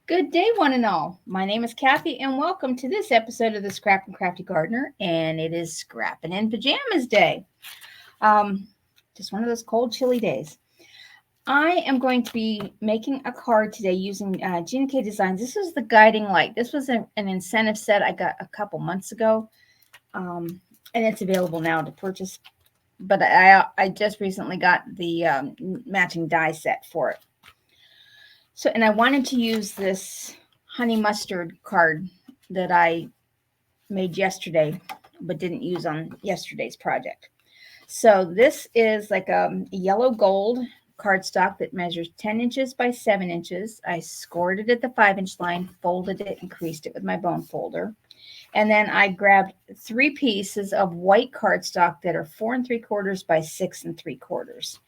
Good day, one and all. My name is Kathy, and welcome to this episode of the Scrap and Crafty Gardener. And it is Scrapping in Pajamas Day. Just one of those cold, chilly days. I am going to be making a card today using GinaK Designs. This is the guiding light. This was an incentive set I got a couple months ago, and it's available now to purchase. But I just recently got the matching die set for it. So, and I wanted to use this honey mustard card that I made yesterday, but didn't use on yesterday's project. So this is like a yellow gold cardstock that measures 10 inches by 7 inches. I scored it at the 5-inch line, folded it, and creased it with my bone folder. And then I grabbed 3 pieces of white cardstock that are 4 3/4 by 6 3/4.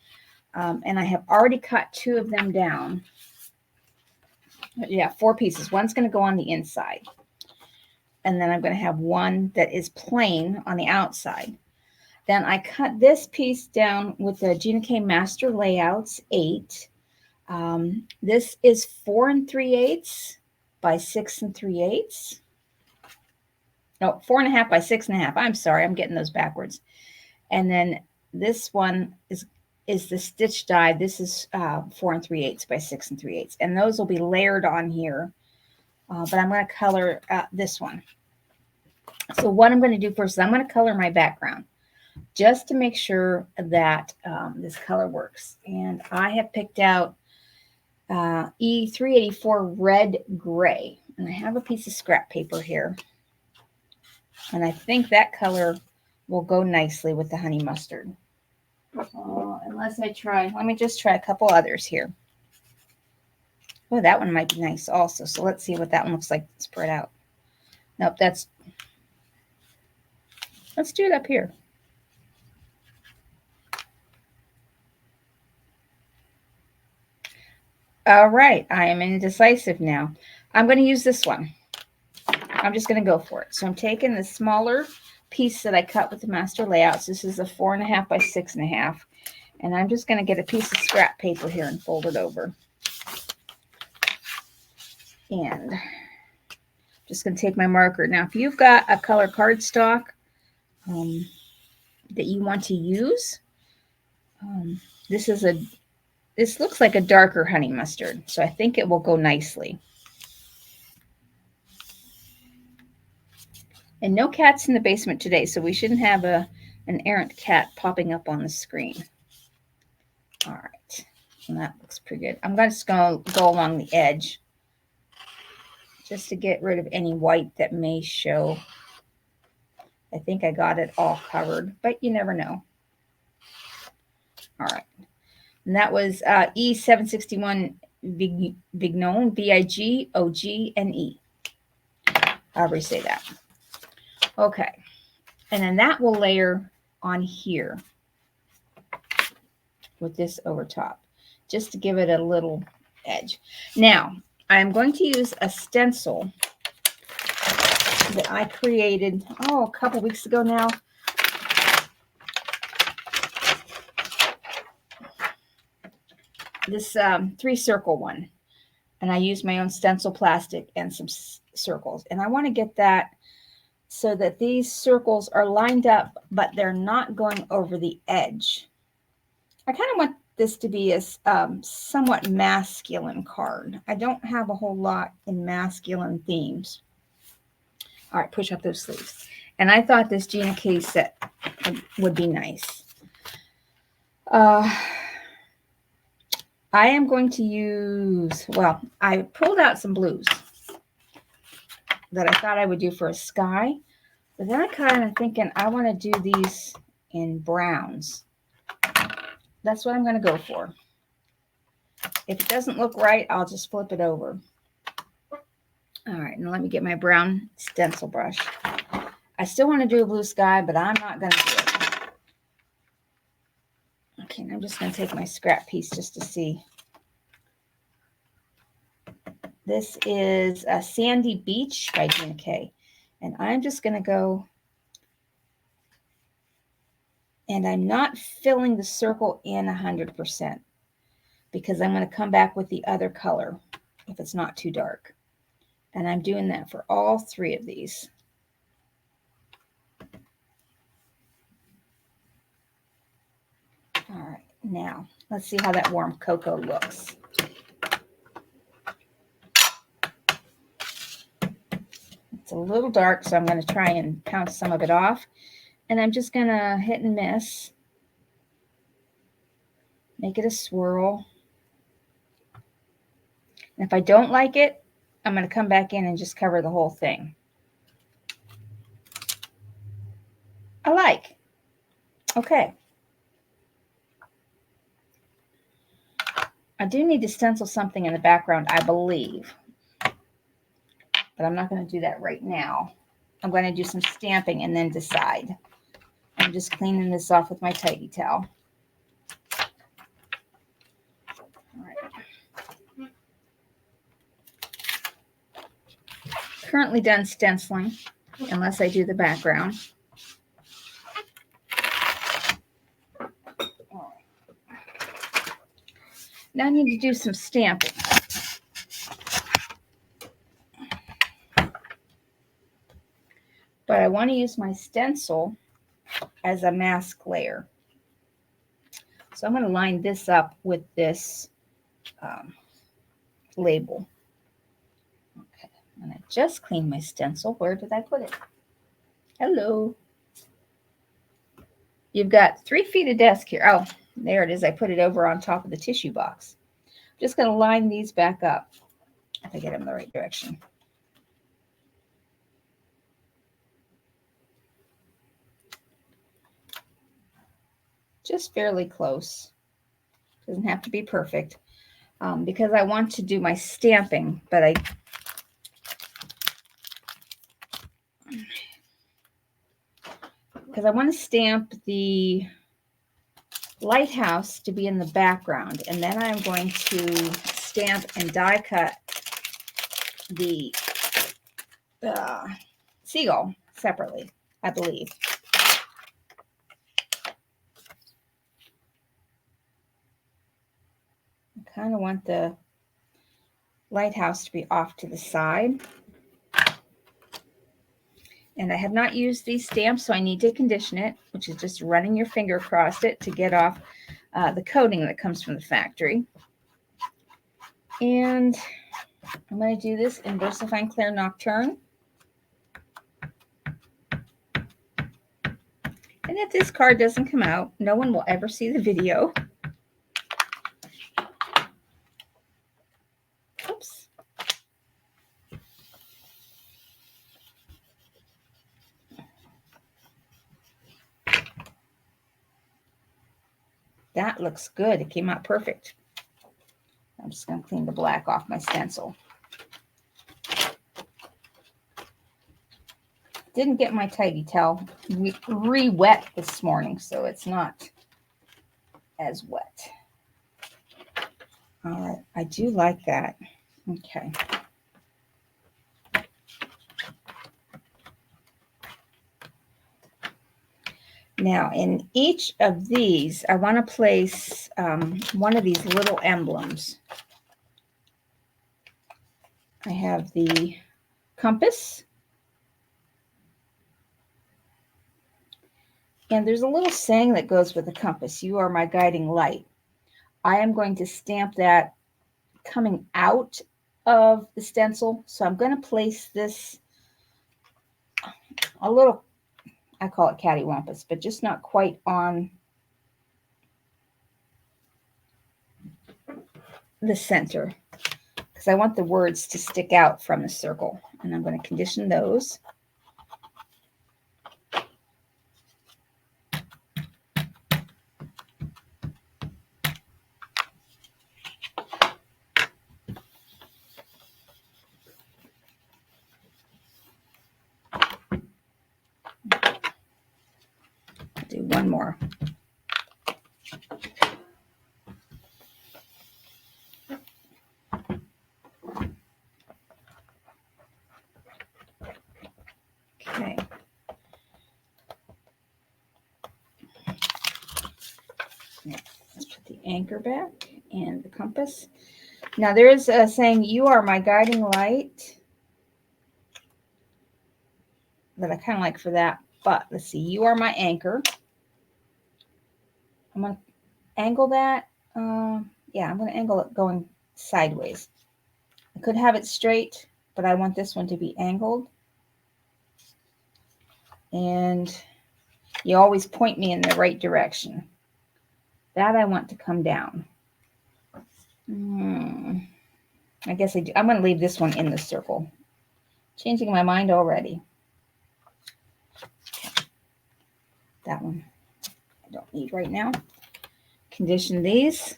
And I have already cut 2 of them down. Yeah, 4 pieces. One's going to go on the inside. And then I'm going to have one that is plain on the outside. Then I cut this piece down with the GinaK Master Layouts 8. This is 4 3/8 by 6 3/8. No, 4.5 by 6.5. I'm sorry, I'm getting those backwards. And then this one is the stitch die. This is 4 3/8 by 6 3/8. And those will be layered on here. But I'm going to color this one. So what I'm going to do first is I'm going to color my background just to make sure that this color works. And I have picked out E384 Red Gray. And I have a piece of scrap paper here. And I think that color will go nicely with the honey mustard. Unless I try, let me just try a couple others here. Oh, that one might be nice also. So let's see what that one looks like spread out. Nope, let's do it up here. All right, I am indecisive now. I'm going to use this one. I'm just going to go for it. So I'm taking the smaller piece that I cut with the Master Layouts. This is a 4.5 by 6.5. And I'm just going to get a piece of scrap paper here and fold it over. And just going to take my marker. Now, if you've got a color cardstock that you want to use, this looks like a darker honey mustard. So I think it will go nicely. And no cats in the basement today, so we shouldn't have an errant cat popping up on the screen. All right, and that looks pretty good. I'm just going to go along the edge just to get rid of any white that may show. I think I got it all covered, but you never know. All right, and that was E761 Vigogne, Vigogne. However you say that. Okay, and then that will layer on here with this over top, just to give it a little edge. Now, I'm going to use a stencil that I created, a couple weeks ago now. This 3-circle one. And I used my own stencil plastic and some circles. And I want to get that so that these circles are lined up, but they're not going over the edge. I kind of want this to be a somewhat masculine card. I don't have a whole lot in masculine themes. All right, push up those sleeves. And I thought this GinaK set would be nice. I am going to use, well, I pulled out some blues that I thought I would do for a sky. But then I kind of thinking I want to do these in browns. That's what I'm going to go for. If it doesn't look right, I'll just flip it over. All right, now let me get my brown stencil brush. I still want to do a blue sky, but I'm not going to do it. Okay, and I'm just going to take my scrap piece just to see. This is a Sandy Beach by GinaK. And I'm just going to go, and I'm not filling the circle in 100% because I'm going to come back with the other color. if it's not too dark. And I'm doing that for all 3 of these. All right, now let's see how that warm cocoa looks. It's a little dark, so I'm going to try and pounce some of it off. And I'm just going to hit and miss. Make it a swirl. And if I don't like it, I'm going to come back in and just cover the whole thing. I like. Okay. I do need to stencil something in the background, I believe. But I'm not going to do that right now. I'm going to do some stamping and then decide. I'm just cleaning this off with my tidy towel. All right. Currently done stenciling, unless I do the background. Now I need to do some stamping. But I want to use my stencil as a mask layer. So I'm going to line this up with this label. Okay, and I just cleaned my stencil. Where did I put it? Hello. You've got 3 feet of desk here. Oh, there it is. I put it over on top of the tissue box. I'm just going to line these back up if I get them in the right direction. Just fairly close. Doesn't have to be perfect because I want to do my stamping, but because I want to stamp the lighthouse to be in the background, and then I'm going to stamp and die cut the seagull separately, I believe. I kind of want the lighthouse to be off to the side. And I have not used these stamps, so I need to condition it, which is just running your finger across it to get off the coating that comes from the factory. And I'm going to do this in VersaFine Clear Nocturne. And if this card doesn't come out, no one will ever see the video. Oops. That looks good. It came out perfect. I'm just going to clean the black off my stencil. Didn't get my tidy towel re-wet this morning, so it's not as wet. All right, I do like that. Okay. Now, in each of these, I want to place one of these little emblems. I have the compass. And there's a little saying that goes with the compass. You are my guiding light. I am going to stamp that coming out of the stencil. So I'm going to place this a little, I call it cattywampus, but just not quite on the center, because I want the words to stick out from the circle. And I'm going to condition those. Do one more. Okay. Let's put the anchor back and the compass. Now there is a saying, "You are my guiding light," that I kind of like for that. But let's see, "You are my anchor." I'm going to angle that. Yeah, I'm going to angle it going sideways. I could have it straight, but I want this one to be angled. And you always point me in the right direction. That I want to come down. I guess I do. I'm going to leave this one in the circle. Changing my mind already. That one I don't need right now. Condition these.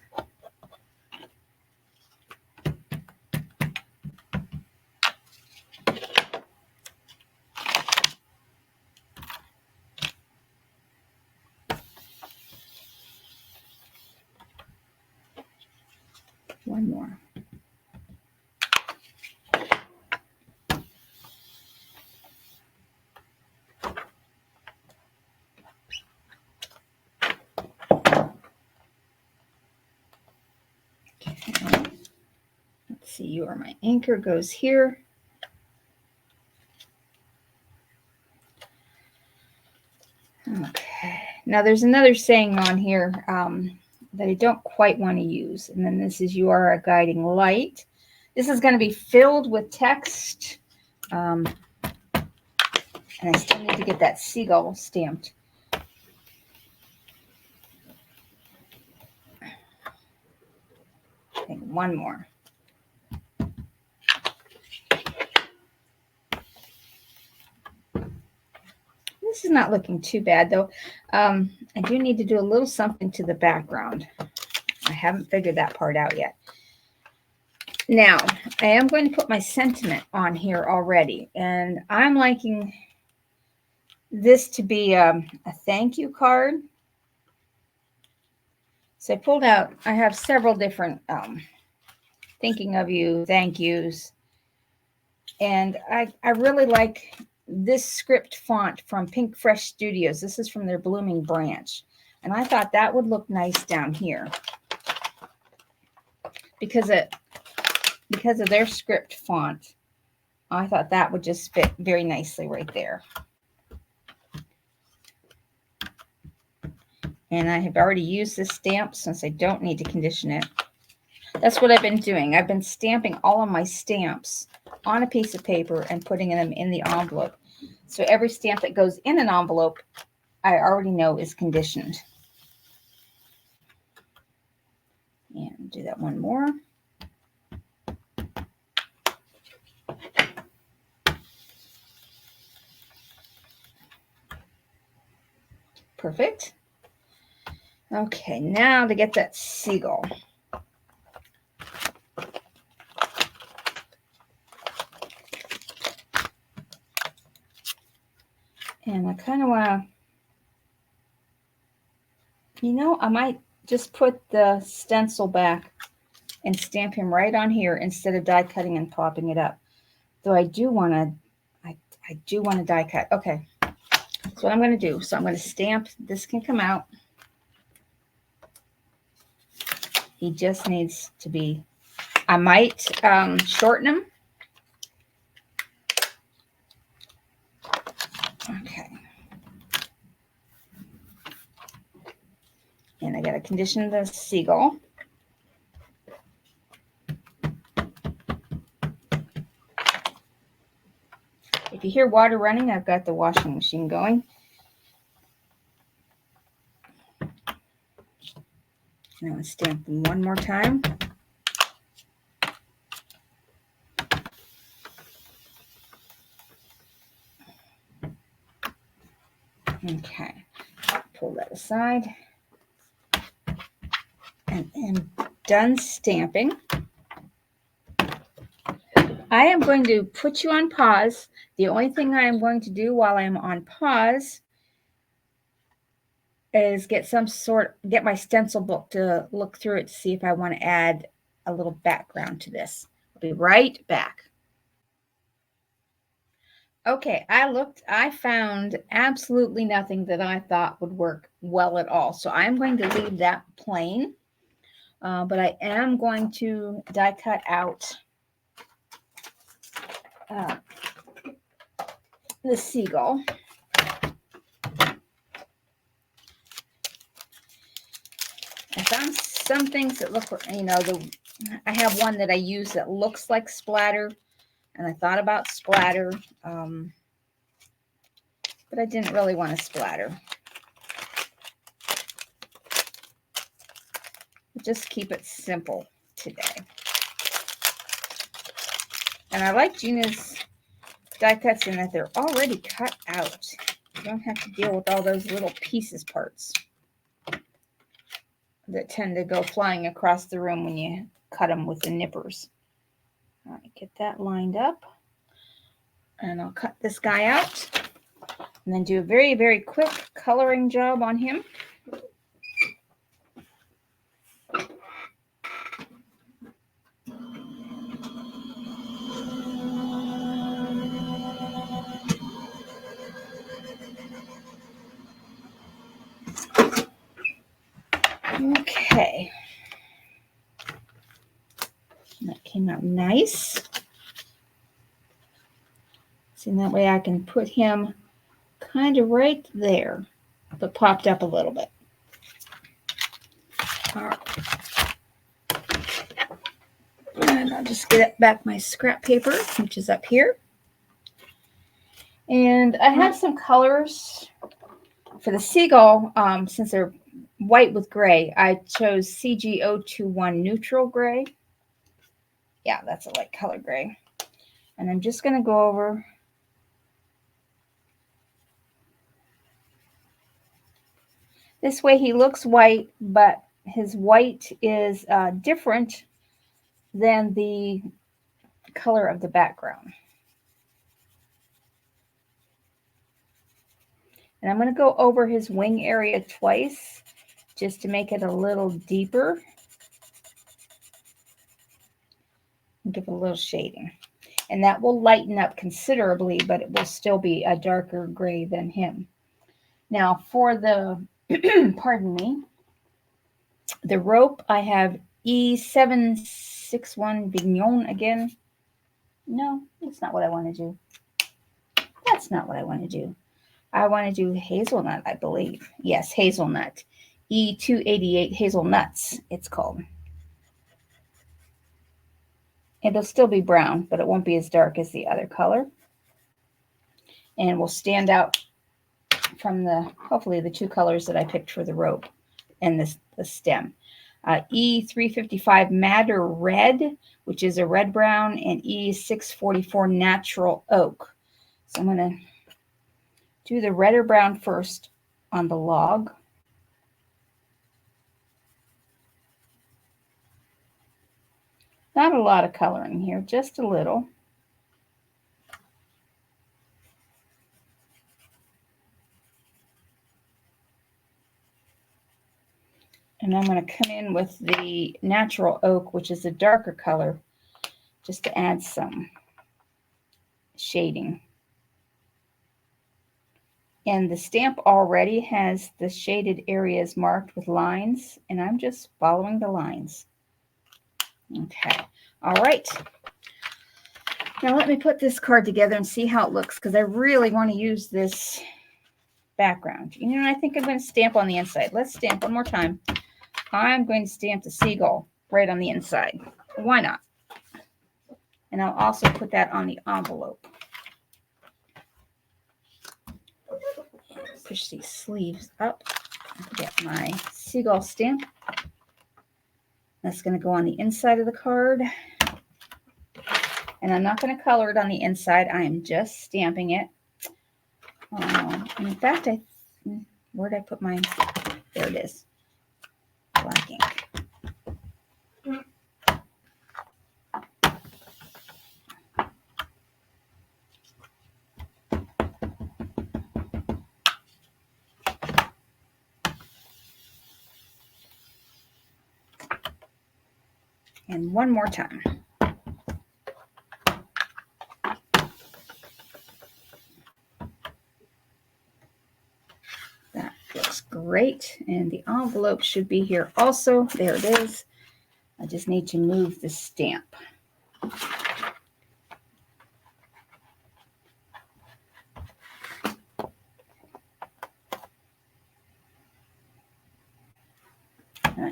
One more. Okay. Let's see, "You are my anchor" goes here. Okay. Now there's another saying on here that I don't quite want to use. And then this is, "You are a guiding light." This is going to be filled with text. And I still need to get that seagull stamped. I think one more. This is not looking too bad, though. I do need to do a little something to the background. I haven't figured that part out yet. Now, I am going to put my sentiment on here already, and I'm liking this to be a thank you card. So I pulled out, I have several different thinking of you, thank yous. And I really like this script font from Pinkfresh Studios. This is from their Blooming Branch. And I thought that would look nice down here because of their script font. I thought that would just fit very nicely right there. And I have already used this stamp since I don't need to condition it. That's what I've been doing. I've been stamping all of my stamps on a piece of paper and putting them in the envelope. So every stamp that goes in an envelope, I already know is conditioned. And do that one more. Perfect. Okay, now to get that seagull. And I kind of want to, I might just put the stencil back and stamp him right on here instead of die cutting and popping it up. Though I do want to, I do want to die cut. Okay, that's what I'm going to do. So I'm going to stamp. This can come out. He just needs to be, I might shorten him. Okay. And I got to condition the seagull. If you hear water running, I've got the washing machine going. Now let's stamp them one more time. Okay, pull that aside. And I'm done stamping. I am going to put you on pause. The only thing I am going to do while I'm on pause is get my stencil book to look through it to see if I want to add a little background to this. I'll be right back. Okay, I found absolutely nothing that I thought would work well at all. So I'm going to leave that plain. But I am going to die cut out the seagull. I found some things that look, you know, I have one that I use that looks like splatter, and I thought about splatter, but I didn't really want to splatter. Just keep it simple today. And I like Gina's die cuts in that they're already cut out. You don't have to deal with all those little pieces parts that tend to go flying across the room when you cut them with the nippers. All right, get that lined up. And I'll cut this guy out and then do a very, very quick coloring job on him. Okay. That came out nice. See, that way I can put him kind of right there, but popped up a little bit. All right. And I'll just get back my scrap paper, which is up here. And I have some colors for the seagull. Since they're white with gray, I chose CG021 Neutral Gray. Yeah, that's a light color gray. And I'm just going to go over this way. He looks white, but his white is different than the color of the background. And I'm going to go over his wing area twice just to make it a little deeper. And give it a little shading. And that will lighten up considerably, but it will still be a darker gray than him. Now for the, pardon me, the rope, I have E761 Vigogne again. No, that's not what I want to do. That's not what I want to do. I want to do hazelnut, I believe. Yes, hazelnut. E288 Hazelnuts, it's called. It'll still be brown, but it won't be as dark as the other color. And will stand out from hopefully the two colors that I picked for the rope and the stem. E355 Madder Red, which is a red brown, and E644 Natural Oak. So I'm going to do the red or brown first on the log. Not a lot of coloring here, just a little. And I'm going to come in with the Natural Oak, which is a darker color, just to add some shading. And the stamp already has the shaded areas marked with lines, and I'm just following the lines. Okay, all right. Now let me put this card together and see how it looks, because I really want to use this background. You know, I think I'm going to stamp on the inside. Let's stamp one more time. I'm going to stamp the seagull right on the inside. Why not? And I'll also put that on the envelope. Push these sleeves up. Get my seagull stamp. That's going to go on the inside of the card. And I'm not going to color it on the inside. I am just stamping it. In fact, where did I put mine? There it is. Black ink. And one more time. That looks great. And the envelope should be here also. There it is. I just need to move the stamp.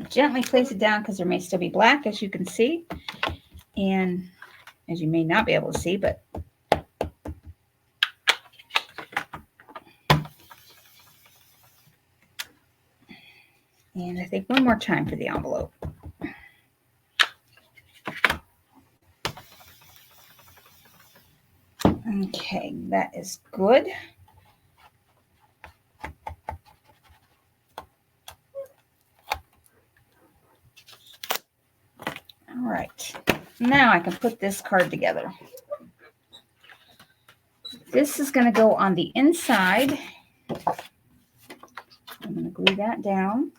Gently place it down because there may still be black, as you can see, and as you may not be able to see, but and I think one more time for the envelope. Okay, that is good. All right, now I can put this card together. This is going to go on the inside. I'm going to glue that down.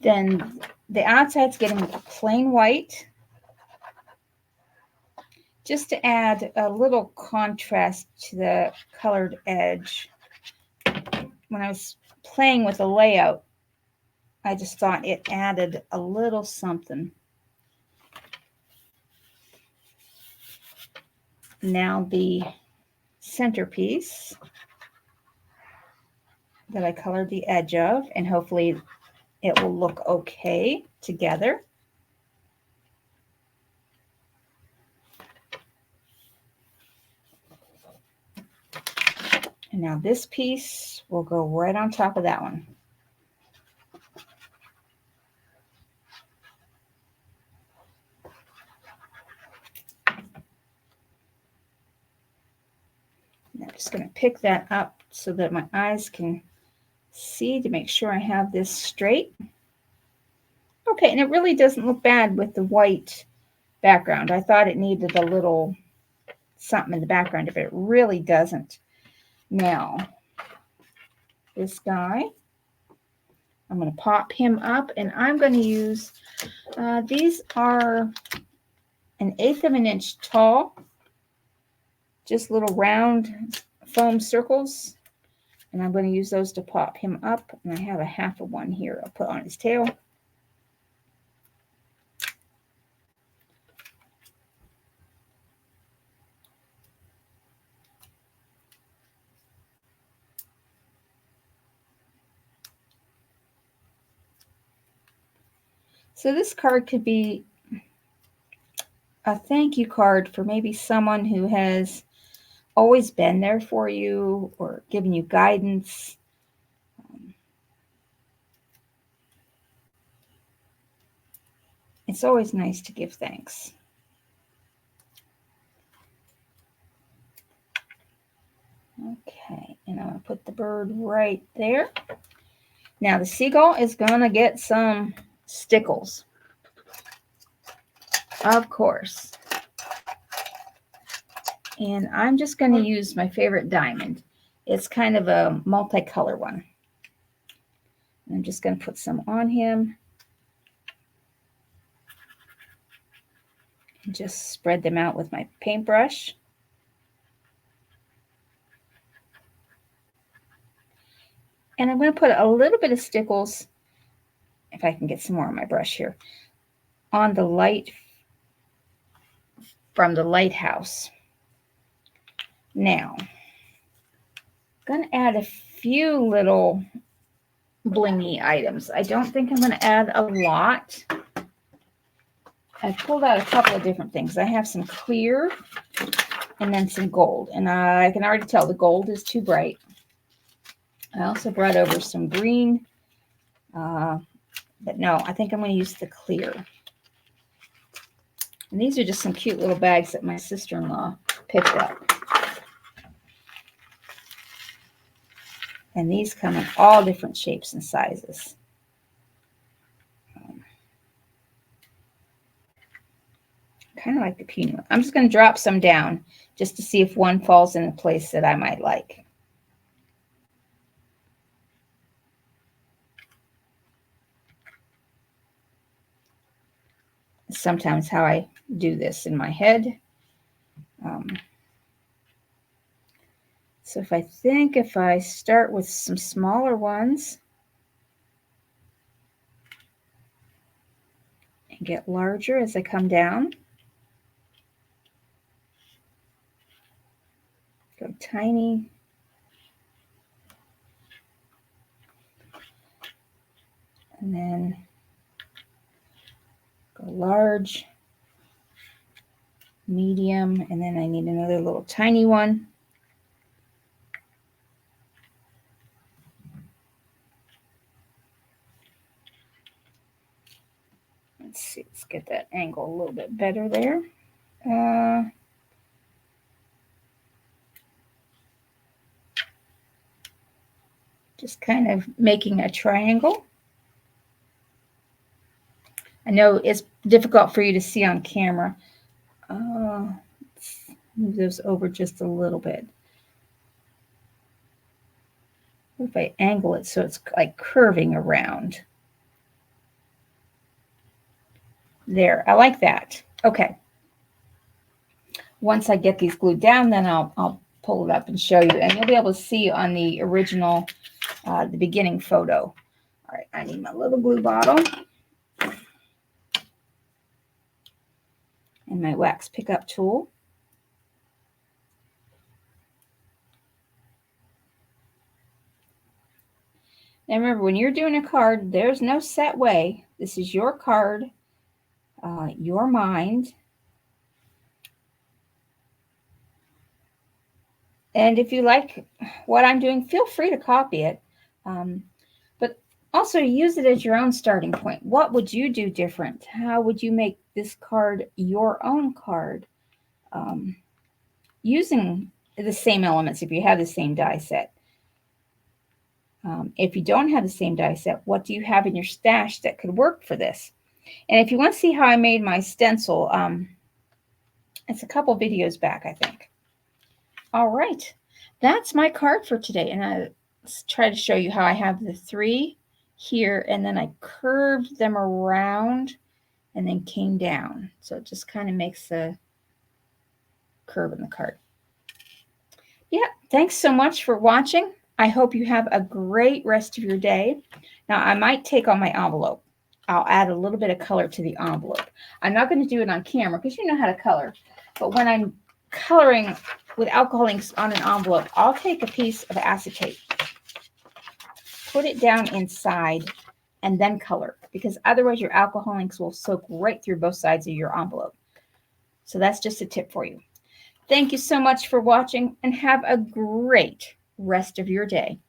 Then the outside's getting plain white, just to add a little contrast to the colored edge. When I was playing with the layout, I just thought it added a little something. Now the centerpiece that I colored the edge of, and hopefully it will look okay together. And now this piece will go right on top of that one. And I'm just going to pick that up so that my eyes can see to make sure I have this straight. Okay, and it really doesn't look bad with the white background. I thought it needed a little something in the background, but it really doesn't. Now, this guy, I'm going to pop him up, and I'm going to use, these are 1/8 of an inch tall, just little round foam circles, and I'm going to use those to pop him up, and I have a 1/2 of one here I'll put on his tail. So this card could be a thank you card for maybe someone who has always been there for you or given you guidance. It's always nice to give thanks. Okay, and I'm going to put the bird right there. Now the seagull is going to get some stickles, of course. And I'm just going to use my favorite diamond. It's kind of a multicolor one. And I'm just going to put some on him. And just spread them out with my paintbrush. And I'm going to put a little bit of stickles, if I can get some more on my brush here, on the light from the lighthouse. Now, I'm going to add a few little blingy items. I don't think I'm going to add a lot. I pulled out a couple of different things. I have some clear and then some gold. And I can already tell the gold is too bright. I also brought over some green. But no, I think I'm going to use the clear. And these are just some cute little bags that my sister-in-law picked up. And these come in all different shapes and sizes. Kind of like the peanut. I'm just going to drop some down just to see if one falls in a place that I might like. sometimes how I do this in my head. So if I start with some smaller ones and get larger as I come down, go tiny, and then go large, medium, and then I need another little tiny one. Let's see, let's get that angle a little bit better there. Just kind of making a triangle. I know it's difficult for you to see on camera. Let's move those over just a little bit. If I angle it so it's like curving around. There, I like that. Okay. Once I get these glued down, then I'll pull it up and show you. And you'll be able to see on the original, the beginning photo. All right, I need my little glue bottle. And my wax pickup tool. Now remember, when you're doing a card, there's no set way. This is your card, your mind. And if you like what I'm doing, feel free to copy it. But also use it as your own starting point. What would you do different? How would you make this card your own card? Using the same elements if you have the same die set. If you don't have the same die set, what do you have in your stash that could work for this? And if you want to see how I made my stencil, it's a couple videos back, I think. All right, that's my card for today. And I try to show you how I have the 3 here, and then I curved them around and then came down. So it just kind of makes a curve in the card. Yeah, thanks so much for watching. I hope you have a great rest of your day. Now, I might take on my envelope. I'll add a little bit of color to the envelope. I'm not going to do it on camera because you know how to color. But when I'm coloring with alcohol inks on an envelope, I'll take a piece of acetate, put it down inside, and then color. Because otherwise your alcohol inks will soak right through both sides of your envelope. So that's just a tip for you. Thank you so much for watching and have a great rest of your day.